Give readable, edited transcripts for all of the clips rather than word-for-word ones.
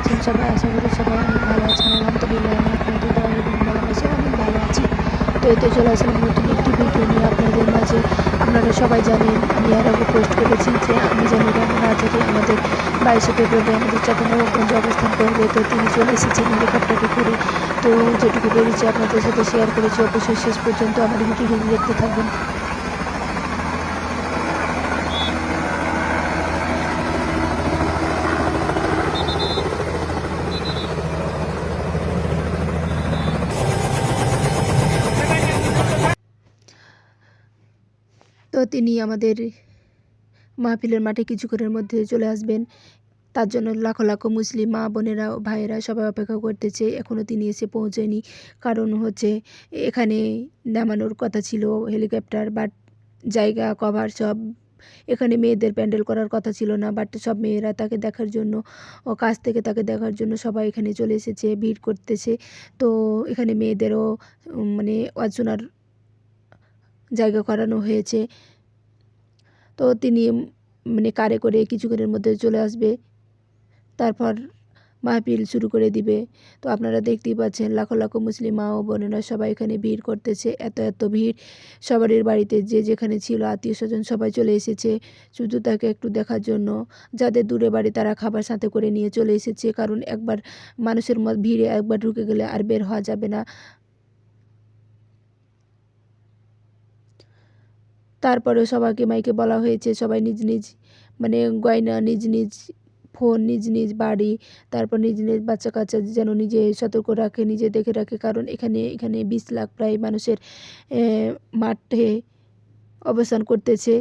আছেন সবাই? আশা করি সবাই অনেক ভালো আছেন। আলহামদুলিল্লাহ আমি আপনাদের দোয়া এবং ভালোবাসায় অনেক ভালো আছি। তো এতে চলে আসলাম নতুন একটি ভিডিও নিয়ে আপনাদের মাঝে। আপনারা সবাই জানেন আমি এর আগে পোস্ট করেছি যে মিজানুর রহমান আজাদী আমাদের 22শে ফেব্রুয়ারি আমাদের চাঁপাইনবাবগঞ্জে অবস্থান করবে। তো তিনি চলে এসেছেন হেলিকপ্টারে করে। তো যেটুকু পেরেছি আপনাদের সাথে শেয়ার করেছি। অবশ্যই শেষ পর্যন্ত আমার ভিডিওটি দেখতে থাকবেন। তো তিনি আমাদের মাহফিলের মাঠে কিছুক্ষণের মধ্যে চলে আসবেন। তার জন্য লাখো লাখো মুসলিম মা বোনেরা ভাইয়েরা সবাই অপেক্ষা করতেছে। এখনও তিনি এসে পৌঁছায়নি। কারণ হচ্ছে এখানে নামানোর কথা ছিল হেলিকপ্টার, বাট জায়গা কভার সব। এখানে মেয়েদের প্যান্ডেল করার কথা ছিল না, বাট সব মেয়েরা তাকে দেখার জন্য কাছ থেকে তাকে দেখার জন্য সবাই এখানে চলে এসেছে, ভিড় করতেছে। তো এখানে মেয়েদেরও মানে অর্চনার জায়গা করানো হয়েছে। তো তিনি মানে কারে করে কিছুক্ষণের মধ্যে চলে আসবে, তারপর মাহফিল শুরু করে দিবে। তো আপনারা দেখতেই পাচ্ছেন লাখো লাখো মুসলিম মা ও বোনেরা সবাই এখানে ভিড় করতেছে। এত ভিড়, সবারই বাড়িতে যে যেখানে ছিল আত্মীয় স্বজন সবাই চলে এসেছে শুধু তাকে একটু দেখার জন্য। যাদের দূরে বাড়ি তারা খাবার সাথে করে নিয়ে চলে এসেছে, কারণ একবার মানুষের ভিড়ে একবার ঢুকে গেলে আর বের হওয়া যাবে না। তারপরেও সবাইকে মাইকে বলা হয়েছে সবাই নিজ নিজ মানে গয়না, নিজ নিজ ফোন, নিজ নিজ বাড়ি, তারপর নিজ নিজ বাচ্চা কাচ্চা যেন নিজে সতর্ক রাখে, নিজে দেখে রাখে। কারণ এখানে 20 লাখ প্রায় মানুষের মাঠে অবস্থান করতেছে।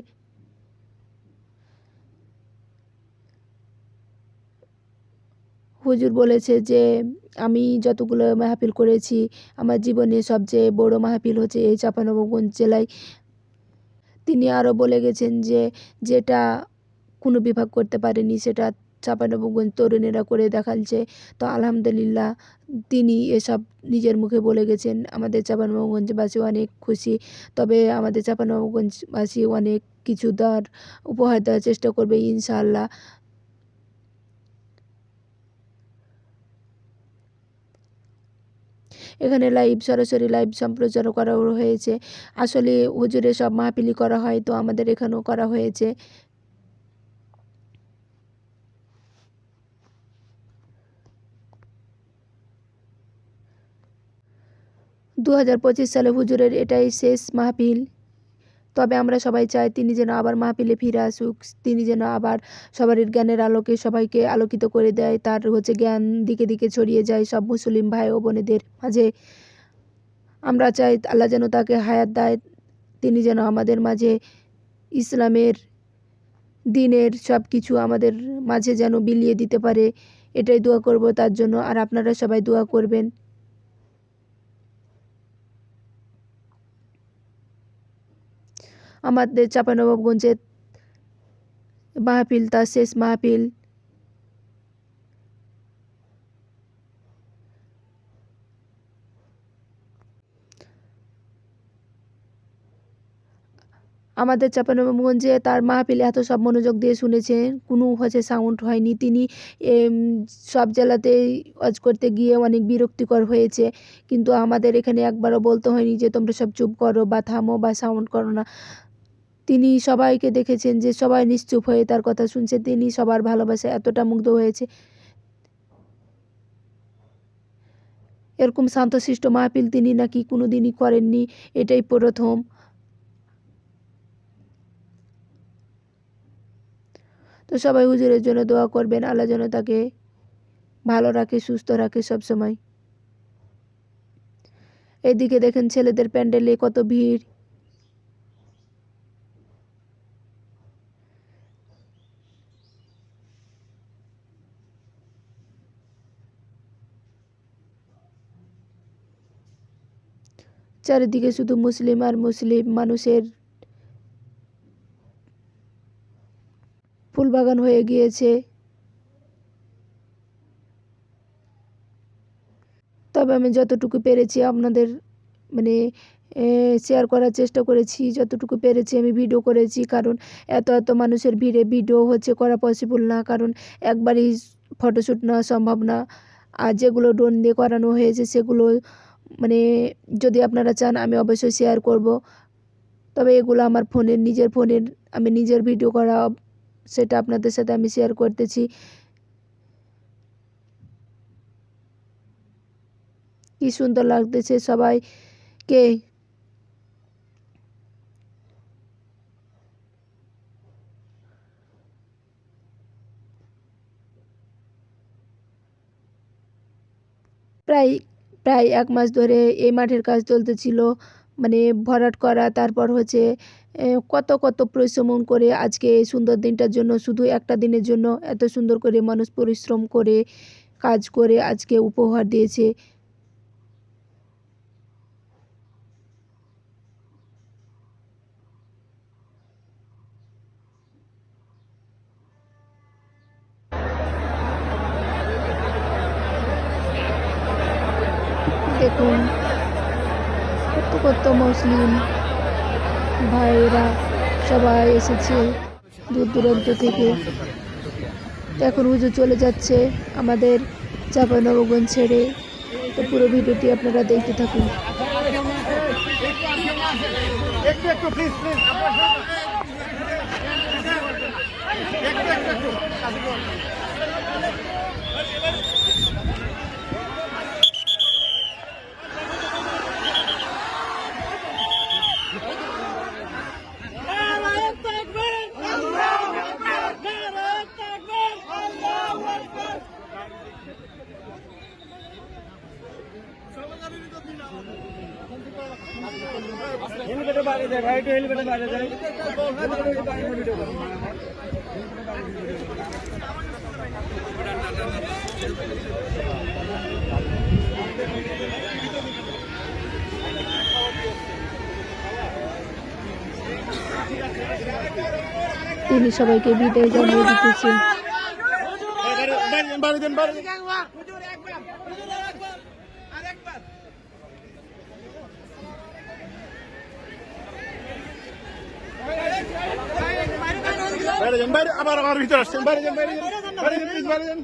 হুজুর বলেছে যে আমি যতগুলো মাহফিল করেছি আমার জীবনে সবচেয়ে বড় মাহফিল হচ্ছে এই চাঁপাইনবাবগঞ্জ জেলায়। তিনি আরও বলে গেছেন যে যেটা কোনো বিভাগ করতে পারেনি সেটা চাঁপাইনবাবগঞ্জ তরুণেরা করে দেখাচ্ছে। তো আলহামদুলিল্লাহ তিনি এসব নিজের মুখে বলে গেছেন। আমাদের চাঁপাইনবাবগঞ্জবাসী অনেক খুশি। তবে আমাদের চাঁপাইনবাবগঞ্জবাসী অনেক কিছু উপহার দেওয়ার চেষ্টা করবে ইনশাআল্লাহ। এখানে সরাসরি লাইভ সম্প্রচার করা হয়েছে। আসলে হুজুরের সব মাহফিলই করা হয়, তো আমাদের এখানেও করা হয়েছে। দু সালে হুজুরের এটাই শেষ মাহফিল। তবে আমরা সবাই চাই তিনি যেন আবার মাহফিলে ফিরে আসুক, তিনি যেন আবার সবার জ্ঞানের আলোকে সবাইকে আলোকিত করে দেয়, তার জ্ঞান দিকে দিকে ছড়িয়ে যায় সব মুসলিম ভাই ও বোনেদের মাঝে। আমরা চাই আল্লাহ যেন তাকে হায়াত দেয়, তিনি যেন আমাদের মাঝে ইসলামের দিনের সব কিছু আমাদের মাঝে যেন বিলিয়ে দিতে পারে। এটাই দোয়া করব তার জন্য। আর আপনারা সবাই দোয়া করবেন। আমাদের চাঁপাইনবাবগঞ্জের মাহফিল তার শেষ মাহফিল। আমাদের চাঁপাইনবাবগঞ্জে তার মাহফিলে এত সব মনোযোগ দিয়ে শুনেছেন, কোনো সাউন্ড হয়নি। তিনি সব জেলাতেই ওয়াজ করতে গিয়ে অনেক বিরক্তিকর হয়েছে, কিন্তু আমাদের এখানে একবারও বলতে হয়নি যে তোমরা সব চুপ করো বা থামো বা সাউন্ড করো না। তিনি সবাইকে দেখেছেন যে সবাই নিশ্চুপ হয়ে তার কথা শুনছে। তিনি সবার ভালোবাসায় এতটা মুগ্ধ হয়েছে। এরকম শান্তশিষ্ট মাহফিল তিনি নাকি কোনোদিনই করেননি, এটাই প্রথম। তো সবাই হুজুরের জন্য দোয়া করবেন, আল্লাহ যেন তাকে ভালো রাখে, সুস্থ রাখে সবসময়। এদিকে দেখেন ছেলেদের প্যান্ডেলে কত ভিড়। চারিদিকে শুধু মুসলিম আর মুসলিম, মানুষের ফুলবাগান হয়ে গিয়েছে। তবে আমি যতটুকু পেরেছি আপনাদের মানে শেয়ার করার চেষ্টা করেছি, যতটুকু পেরেছি আমি ভিডিও করেছি। কারণ এত মানুষের ভিড়ে ভিডিও করা পসিবল না, কারণ একবারই ফটোশ্যুট নেওয়া সম্ভব না। আর যেগুলো ড্রোন দিয়ে করানো হয়েছে সেগুলো মানে যদি আপনারা চান আমি অবশ্যই শেয়ার করব। তবে এগুলো আমার নিজের ফোনের আমি নিজের ভিডিও করা, সেটা আপনাদের সাথে আমি শেয়ার করতেছি। কি সুন্দর লাগতেছে সবাইকে। প্রায় প্রায় 1 মাস ধরে এই মাঠের কাজ চলতেছিল, মানে ভরাট করা, তারপর হচ্ছে কত কত পরিশ্রম করে আজকে এই সুন্দর দিনটার জন্য, শুধু একটা দিনের জন্য এত সুন্দর করে মানুষ পরিশ্রম করে কাজ করে আজকে উপহার দিয়েছে। দেখুন কত কত মুসলিম ভাইরা সবাই এসেছে দূর দূরান্ত থেকে। তো এখন হুজুর চলে যাচ্ছে আমাদের চাঁপাইনবাবগঞ্জ ছেড়ে। তো পুরো ভিডিওটি আপনারা দেখতে থাকুন। হেলিকপ্টার বাইরে যায় ভাই, একটু হেলিকপ্টার বাইরে যায়। তিনি সবাইকে বিদায় জানিয়ে দিতেছেন। বাইরে আবার আমার ভিতরে আসছেন, বাইরে যান, বাইরে যান, বাইরে যান, প্লিজ বাইরে যান।